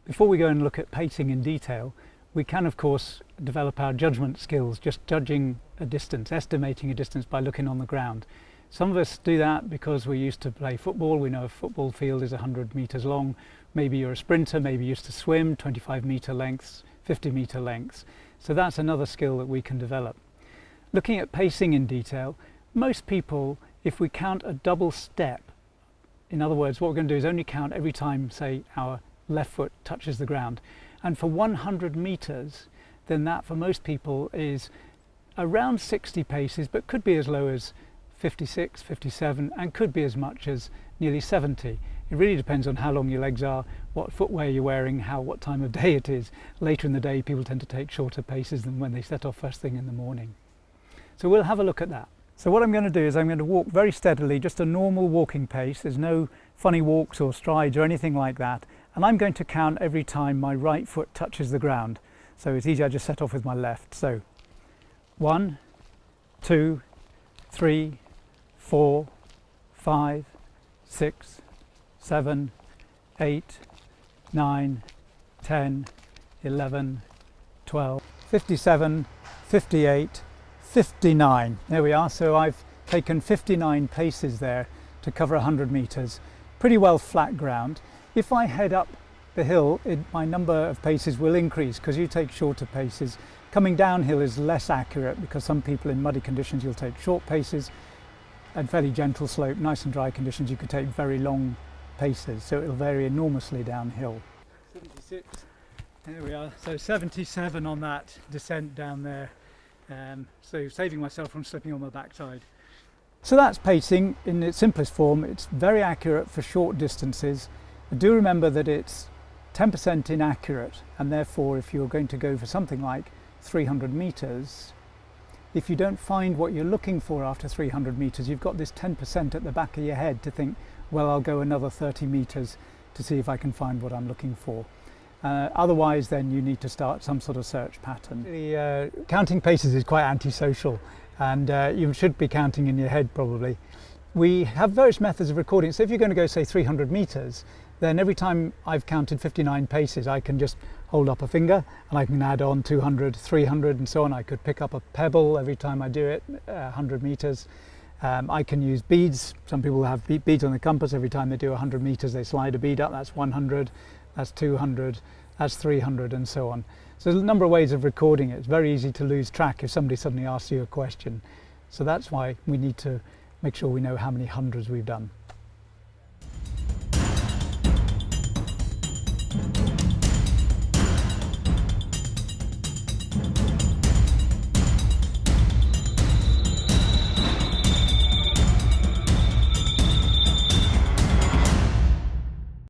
Before we go and look at pacing in detail, we can of course develop our judgment skills, just judging a distance, estimating a distance by looking on the ground. Some of us do that because we're used to play football. We know a football field is 100 meters long. Maybe you're a sprinter, maybe you used to swim, 25-meter lengths, 50-meter lengths. So that's another skill that we can develop. Looking at pacing in detail, most people, if we count a double step, in other words, what we're going to do is only count every time, say, our left foot touches the ground. And for 100 meters, then that for most people is around 60 paces, but could be as low as 56, 57, and could be as much as nearly 70. It really depends on how long your legs are, what footwear you're wearing, what time of day it is. Later in the day, people tend to take shorter paces than when they set off first thing in the morning. So we'll have a look at that. So what I'm going to do is I'm going to walk very steadily, just a normal walking pace. There's no funny walks or strides or anything like that. And I'm going to count every time my right foot touches the ground. So it's easy, I just set off with my left. So 1, 2, 3, 4, 5, 6, 7, 8, 9, 10, 11, 12, 57, 58, 59. There we are. So I've taken 59 paces there to cover 100 meters. Pretty well flat ground. If I head up the hill, my number of paces will increase because you take shorter paces. Coming downhill is less accurate because some people in muddy conditions you'll take short paces, and fairly gentle slope, nice and dry conditions you could take very long paces, so it'll vary enormously downhill. 76, there we are, so 77 on that descent down there, so saving myself from slipping on my backside. So that's pacing in its simplest form. It's very accurate for short distances. Do remember that it's 10% inaccurate, and therefore if you're going to go for something like 300 meters, if you don't find what you're looking for after 300 meters, you've got this 10% at the back of your head to think, well, I'll go another 30 meters to see if I can find what I'm looking for. Otherwise, then you need to start some sort of search pattern. Counting paces is quite antisocial, and you should be counting in your head probably. We have various methods of recording. So if you're going to go, say, 300 meters, then every time I've counted 59 paces, I can just hold up a finger and I can add on 200, 300 and so on. I could pick up a pebble every time I do it, 100 meters. I can use beads. Some people have beads on the compass. Every time they do 100 meters, they slide a bead up. That's 100, that's 200, that's 300 and so on. So there's a number of ways of recording it. It's very easy to lose track if somebody suddenly asks you a question. So that's why we need to make sure we know how many hundreds we've done.